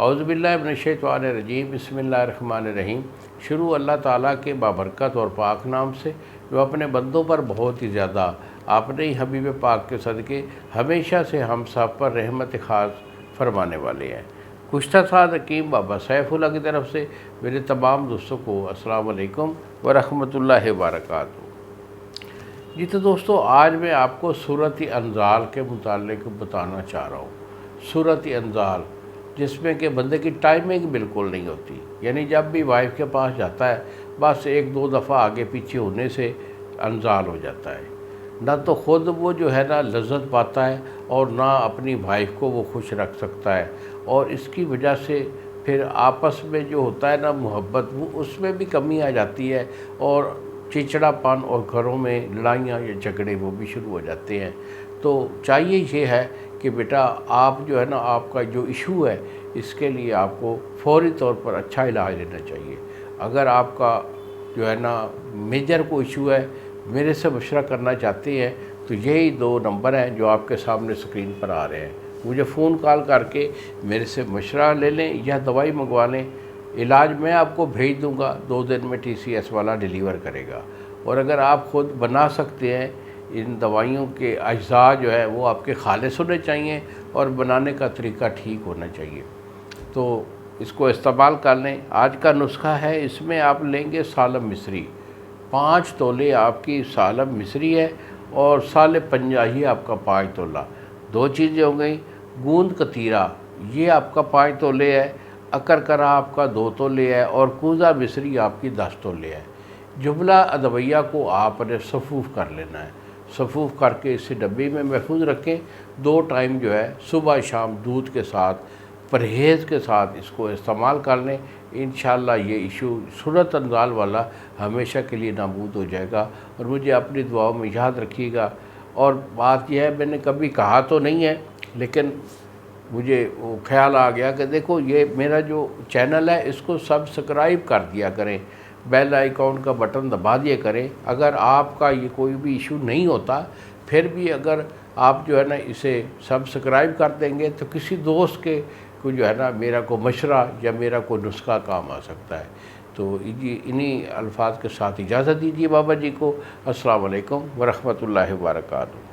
اعوذ باللہ من الشیطان الرجیم، بسم اللہ الرحمن الرحیم۔ شروع اللہ تعالیٰ کے بابرکت اور پاک نام سے جو اپنے بندوں پر بہت ہی زیادہ اپنے ہی حبیب پاک کے صدقے ہمیشہ سے ہم سب پر رحمت خاص فرمانے والے ہیں۔ گزشتہ سال حکیم بابا سیف اللہ کی طرف سے میرے تمام دوستوں کو السلام علیکم ورحمۃ اللہ وبرکاتہ۔ جی تو دوستو، آج میں آپ کو سورۃ انزال کے متعلق بتانا چاہ رہا ہوں۔ سورۃ انزال جس میں کہ بندے کی ٹائمنگ بالکل نہیں ہوتی، یعنی جب بھی وائف کے پاس جاتا ہے بس ایک دو دفعہ آگے پیچھے ہونے سے انزال ہو جاتا ہے۔ نہ تو خود وہ جو ہے نا لذت پاتا ہے اور نہ اپنی وائف کو وہ خوش رکھ سکتا ہے، اور اس کی وجہ سے پھر آپس میں جو ہوتا ہے نا محبت، وہ اس میں بھی کمی آ جاتی ہے اور چچڑا پن اور گھروں میں لڑائیاں یا جھگڑے وہ بھی شروع ہو جاتے ہیں۔ تو چاہیے یہ ہے کہ بیٹا آپ جو ہے نا آپ کا جو ایشو ہے اس کے لیے آپ کو فوری طور پر اچھا علاج لینا چاہیے۔ اگر آپ کا جو ہے نا میجر کوئی ایشو ہے، میرے سے مشورہ کرنا چاہتے ہیں تو یہی 2 نمبر ہیں جو آپ کے سامنے اسکرین پر آ رہے ہیں۔ مجھے فون کال کر کے میرے سے مشورہ لے لیں یا دوائی منگوا لیں، علاج میں آپ کو بھیج دوں گا، 2 دن میں TCS والا ڈیلیور کرے گا۔ اور اگر آپ خود بنا سکتے ہیں، ان دوائیوں کے اجزاء جو ہے وہ آپ کے خالص ہونے چاہیے اور بنانے کا طریقہ ٹھیک ہونا چاہیے، تو اس کو استعمال کر لیں۔ آج کا نسخہ ہے، اس میں آپ لیں گے سالم مصری، 5 تولے آپ کی سالم مصری ہے اور سال پنجاہی آپ کا 5 تولہ۔ 2 چیزیں ہو گئیں، گوند کتیرہ یہ آپ کا 5 تولے ہے، اکرکرہ آپ کا 2 تولے ہے اور کوزہ مصری آپ کی 10 تولے ہے۔ جملہ ادویہ کو آپ نے صفوف کر لینا ہے، صفوف کر کے اسے ڈبے میں محفوظ رکھیں۔ 2 ٹائم جو ہے صبح شام دودھ کے ساتھ پرہیز کے ساتھ اس کو استعمال کر لیں، انشاءاللہ یہ ایشو سورۃ انزال والا ہمیشہ کے لیے نابود ہو جائے گا۔ اور مجھے اپنی دعاؤں میں یاد رکھیے گا۔ اور بات یہ ہے، میں نے کبھی کہا تو نہیں ہے لیکن مجھے وہ خیال آ گیا کہ دیکھو یہ میرا جو چینل ہے اس کو سبسکرائب کر دیا کریں، بیل آئیکن کا بٹن دبا دیا کریں۔ اگر آپ کا یہ کوئی بھی ایشو نہیں ہوتا پھر بھی اگر آپ جو ہے نا اسے سبسکرائب کر دیں گے تو کسی دوست کے کو جو ہے نا میرا کوئی مشورہ یا میرا کوئی نسخہ کام آ سکتا ہے۔ تو انہی الفاظ کے ساتھ اجازت دیجیے بابا جی کو۔ السلام علیکم ورحمۃ اللہ وبرکاتہ۔